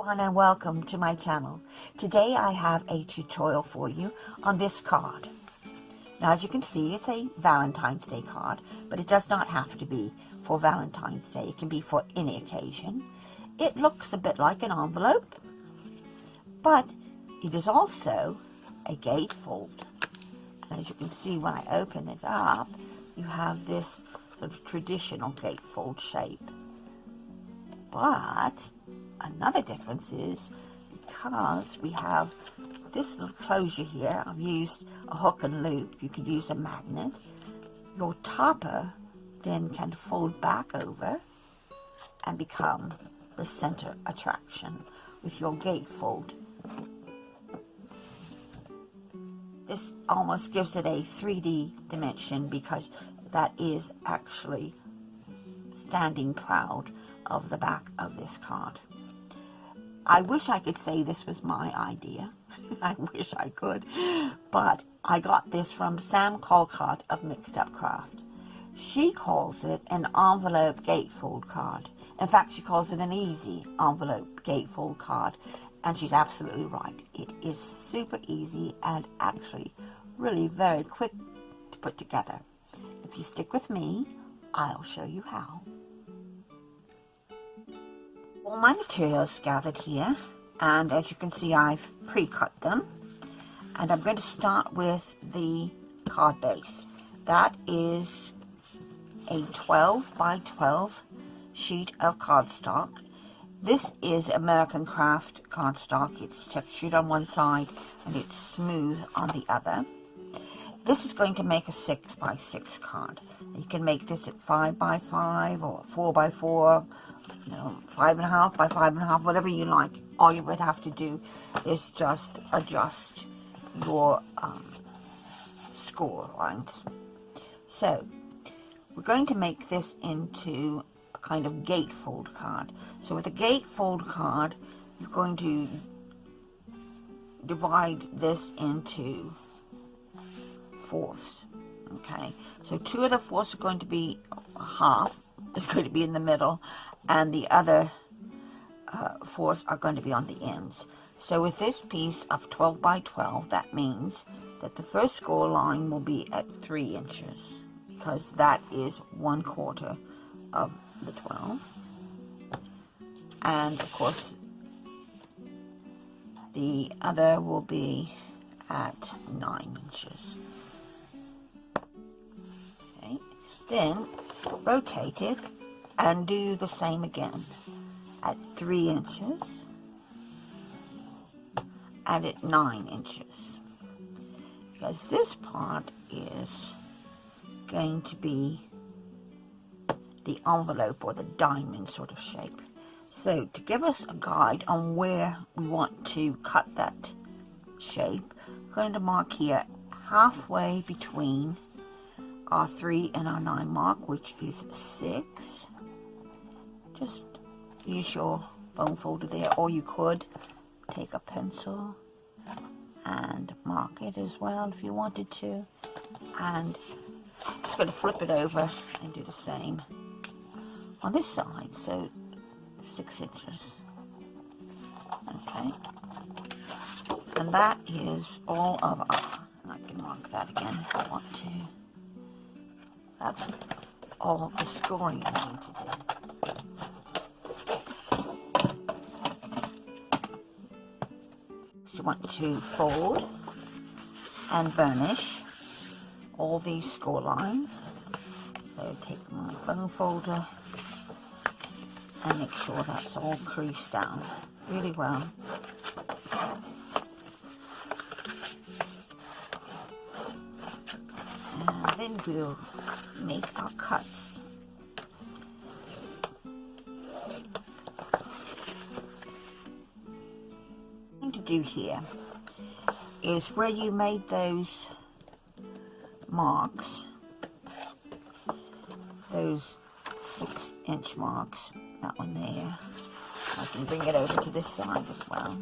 Everyone, and welcome to my channel. Today I have a tutorial for you on this card. Now, as you can see, it's a Valentine's Day card, but it does not have to be for Valentine's Day. It can be for any occasion. It looks a bit like an envelope, but it is also a gatefold. And as you can see, when I open it up, you have this sort of traditional gatefold shape. But another difference is because we have this little closure here, I've used a hook and loop. You could use a magnet. Your topper then can fold back over and become the center attraction with your gatefold. This almost gives it a 3D dimension because that is actually standing proud of the back of this card. I wish I could say this was my idea. I wish I could. But I got this from Sam Calcott of Mixed Up Craft. She calls it an envelope gatefold card. In fact, she calls it an easy envelope gatefold card. And she's absolutely right. It is super easy and actually really very quick to put together. If you stick with me, I'll show you how. All my materials gathered here, and as you can see, I've pre-cut them. And I'm going to start with the card base. That is a 12 by 12 sheet of cardstock. This is American Craft cardstock. It's textured on one side and it's smooth on the other. This is going to make a 6 by 6 card. You can make this at 5 by 5 or 4 by 4. 5.5 by 5.5, whatever you like. All you would have to do is just adjust your score lines. So we're going to make this into a kind of gatefold card. So with a gatefold card, you're going to divide this into fourths. Okay, so 2 of the fourths are going to be half. It's going to be in the middle, and the other fourths are going to be on the ends. So with this piece of 12 by 12, that means that the first score line will be at 3 inches, because that is 1/4 of the 12. And of course, the other will be at 9 inches. Okay, then rotate it and do the same again at 3 inches and at 9 inches, because this part is going to be the envelope or the diamond sort of shape. So to give us a guide on where we want to cut that shape, I'm going to mark here halfway between our 3 and our 9 mark, which is 6. Just use your bone folder there, or you could take a pencil and mark it as well if you wanted to. And I'm just going to flip it over and do the same on this side, so 6 inches. Okay, and that is all of our, and I can mark that again if I want to. That's all of the scoring you need to do. You want to fold and burnish all these score lines. So take my bone folder and make sure that's all creased down really well. And then we'll make our cuts. What I'm going to do here is where you made those marks, those 6-inch marks, that one there. I can bring it over to this side as well,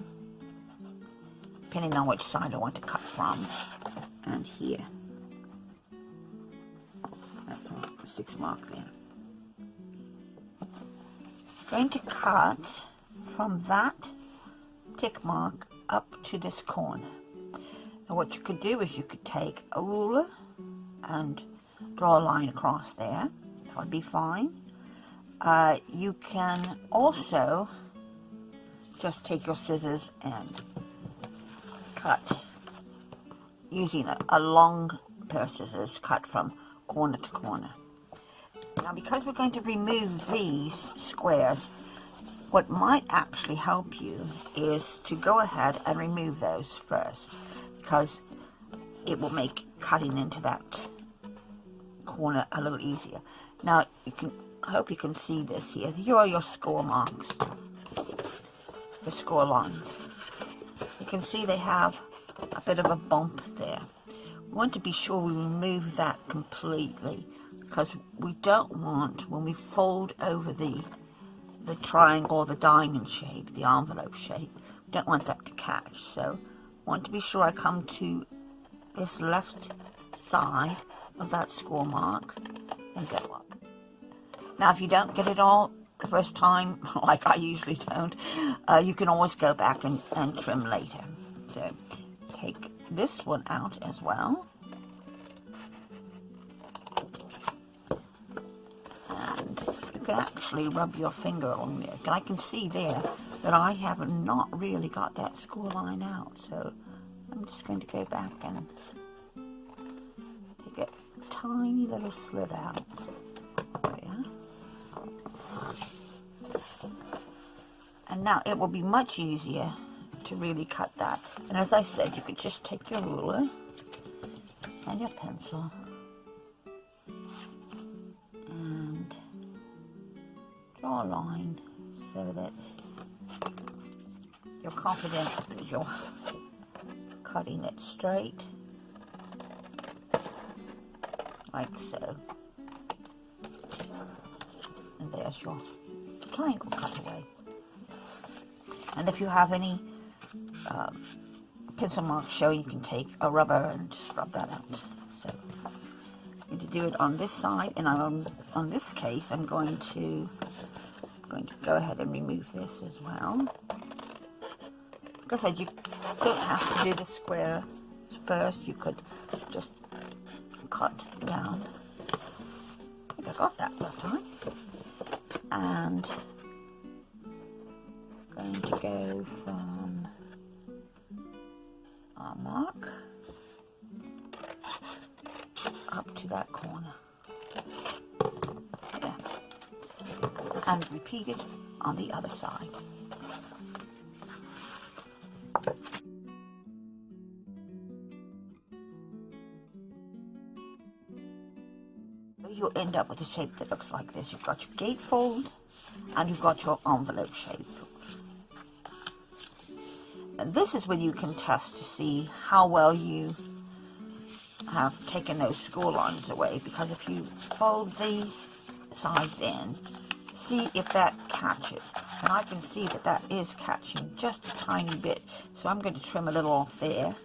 depending on which side I want to cut from, and here. That's a 6 mark there. Going to cut from that tick mark up to this corner. Now what you could do is you could take a ruler and draw a line across there. That would be fine. You can also just take your scissors and cut using a long pair of scissors, cut from corner to corner. Now because we're going to remove these squares, what might actually help you is to go ahead and remove those first, because it will make cutting into that corner a little easier. Now I hope you can see this here. Here are your score marks, the score lines. You can see they have a bit of a bump there. We want to be sure we remove that completely, because we don't want, when we fold over the triangle, the diamond shape, the envelope shape, we don't want that to catch. So I want to be sure I come to this left side of that score mark and go up. Now if you don't get it all the first time, like I usually don't, you can always go back and trim later. So take this one out as well. And you can actually rub your finger along there. And I can see there that I have not really got that score line out. So I'm just going to go back and take a tiny little slit out. There. And now it will be much easier to really cut that. And as I said, you could just take your ruler and your pencil and draw a line so that you're confident that you're cutting it straight, like so. And there's your triangle cutaway. And if you have any pencil marks showing, you can take a rubber and just rub that out. So I'm going to do it on this side, and on this case I'm going to go ahead and remove this as well. Like I said, you don't have to do the square first. You could just cut down. I think I got that time. And I'm going to go from our mark up to that corner. There. And repeat it on the other side. You'll end up with a shape that looks like this. You've got your gatefold and you've got your envelope shape. And this is when you can test to see how well you have taken those score lines away, because if you fold these sides in, see if that catches. And I can see that that is catching just a tiny bit, so I'm going to trim a little off there,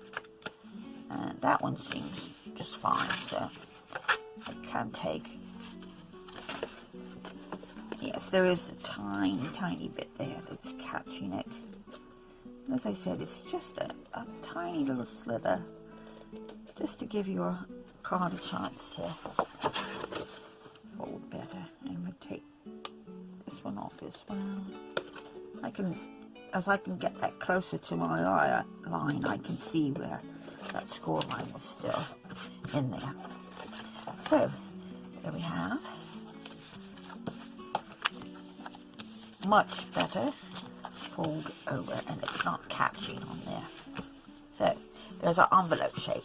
and that one seems just fine. So I can take, yes, there is a tiny bit there that's catching it. As I said, it's just a tiny little slither, just to give your card a chance to fold better. And we'll take this one off as well. As I can get that closer to my line, I can see where that score line was still in there. So, there we have. Much better. Fold over, and it's not catching on there. So there's our envelope shape.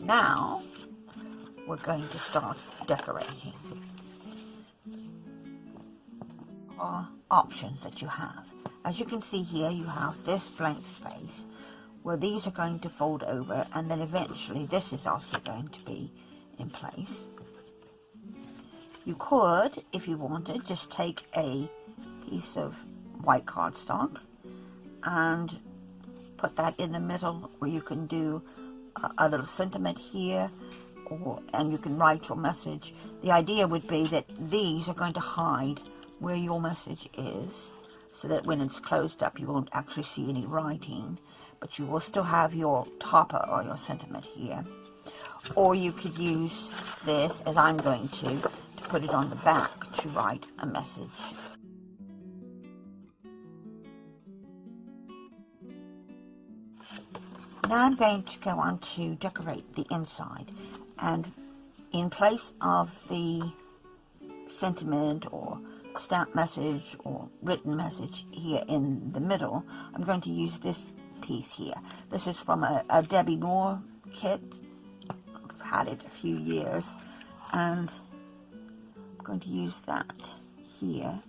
Now we're going to start decorating. Our options that you have. As you can see here, you have this blank space where these are going to fold over, and then eventually this is also going to be in place. You could, if you wanted, just take a piece of white cardstock and put that in the middle where you can do a little sentiment here, and you can write your message. The idea would be that these are going to hide where your message is, so that when it's closed up you won't actually see any writing, but you will still have your topper or your sentiment here. Or you could use this, as I'm going to put it on the back to write a message. Now I'm going to go on to decorate the inside, and in place of the sentiment or stamp message or written message here in the middle, I'm going to use this piece here. This is from a Debbie Moore kit. I've had it a few years, and I'm going to use that here.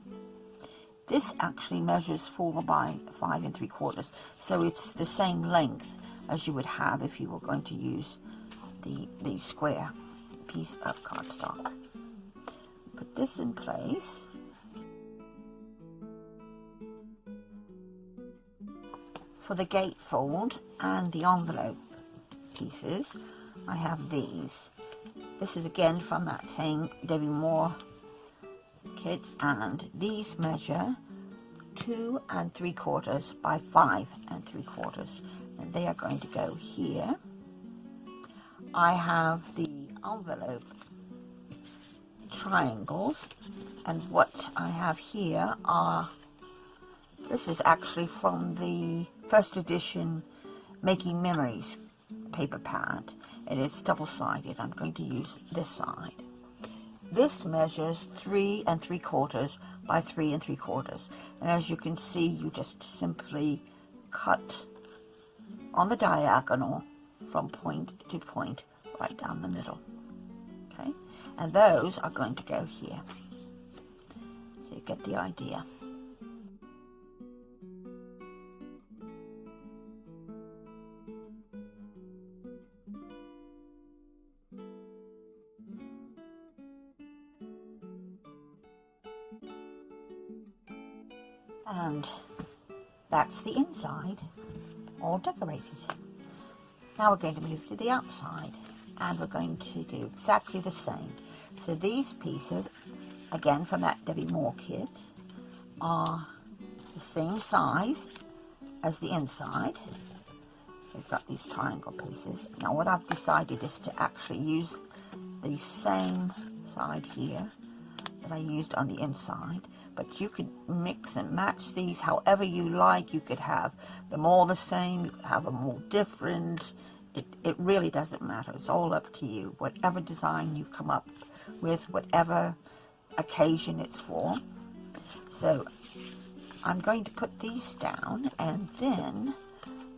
This actually measures 4 by 5 3/4, so it's the same length as you would have if you were going to use the square piece of cardstock. Put this in place. For the gatefold and the envelope pieces, I have these. This is again from that same Debbie Moore kit, and these measure 2 3/4 by 5 3/4, and they are going to go here. I have the envelope triangles, and what I have here are, this is actually from the first edition Making Memories paper pad, and it's double-sided. I'm going to use this side. This measures 3 3/4 by 3 3/4, and as you can see, you just simply cut on the diagonal from point to point right down the middle. Okay, and those are going to go here, so you get the idea. And that's the inside, all decorated. Now we're going to move to the outside, and we're going to do exactly the same. So these pieces, again from that Debbie Moore kit, are the same size as the inside. We've got these triangle pieces. Now what I've decided is to actually use the same side here that I used on the inside, but you could mix and match these however you like. You could have them all the same, you could have them all different. It really doesn't matter. It's all up to you. Whatever design you've come up with, whatever occasion it's for. So I'm going to put these down, and then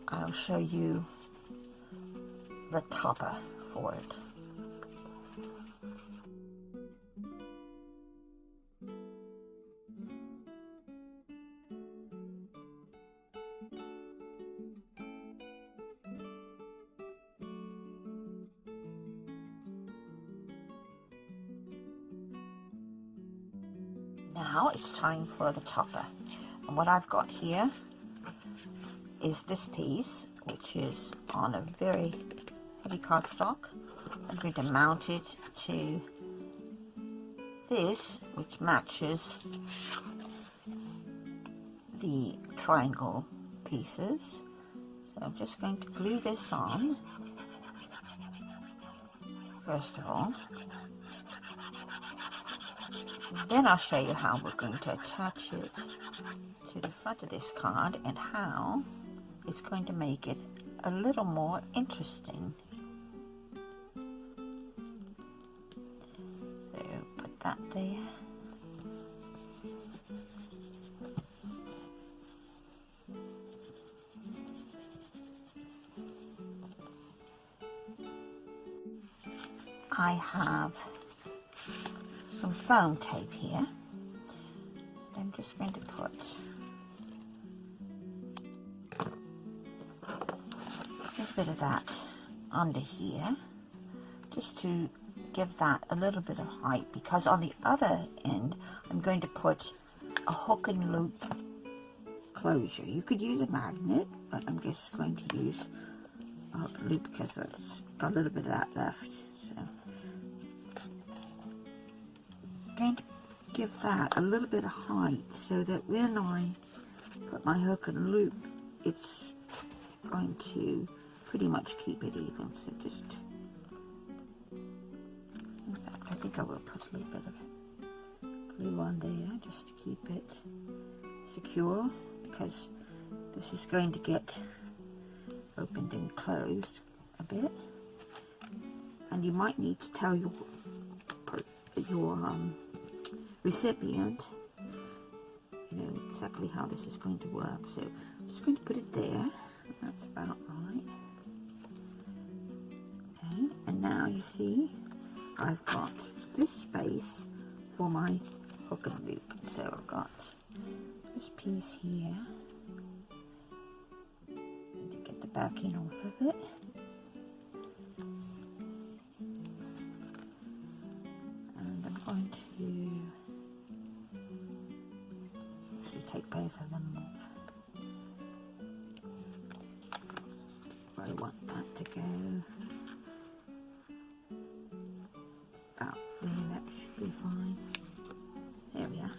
I'll show you the topper for it. Now it's time for the topper, and what I've got here is this piece, which is on a very heavy cardstock. I'm going to mount it to this, which matches the triangle pieces. So I'm just going to glue this on first of all. Then I'll show you how we're going to attach it to the front of this card and how it's going to make it a little more interesting. So put that there. I have some foam tape here. I'm just going to put a bit of that under here, just to give that a little bit of height, because on the other end I'm going to put a hook and loop closure. You could use a magnet, but I'm just going to use a hook and loop because it's got a little bit of that left. So I'm going to give that a little bit of height so that when I got my hook and loop, it's going to pretty much keep it even. So just, in fact, I think I will put a little bit of glue on there just to keep it secure, because this is going to get opened and closed a bit, and you might need to tell your recipient, you know, exactly how this is going to work. So I'm just going to put it there. That's about right. Okay, and now you see I've got this space for my hook and loop. So I've got this piece here, and to get the backing off of it. And I'm going to take both of them off. I want that to go about there, that should be fine. There we are.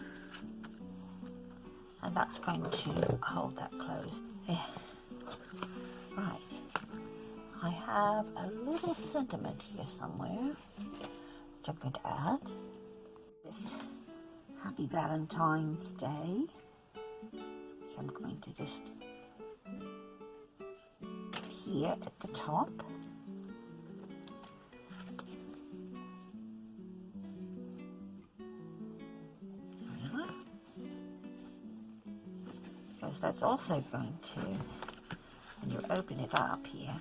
And that's going to hold that closed. There. Right. I have a little sentiment here somewhere, which I'm going to add. This Happy Valentine's Day. So I'm going to just here at the top. Because that's also going to, when you open it up here,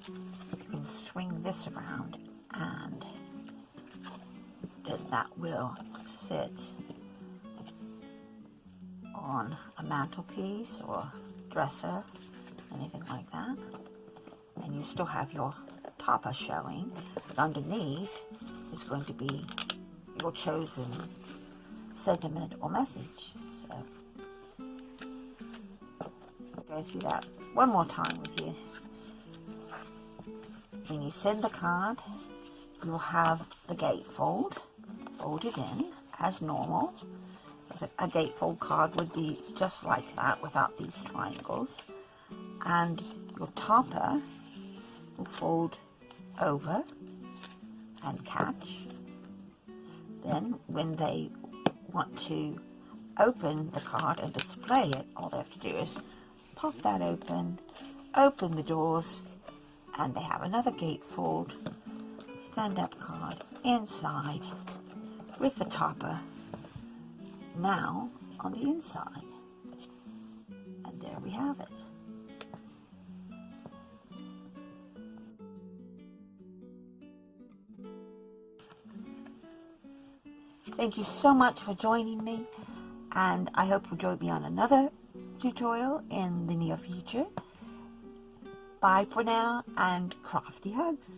you can swing this around, and then that will sit on a mantelpiece or dresser, anything like that. And you still have your topper showing, but underneath is going to be your chosen sentiment or message. So I'll go through that one more time with you. When you send the card, you'll have the gatefold folded in as normal. A gatefold card would be just like that without these triangles. And your topper will fold over and catch. Then when they want to open the card and display it, all they have to do is pop that open, open the doors, and they have another gatefold stand-up card inside with the topper now on the inside. And there we have it. Thank you so much for joining me, and I hope you'll join me on another tutorial in the near future. Bye for now, and crafty hugs.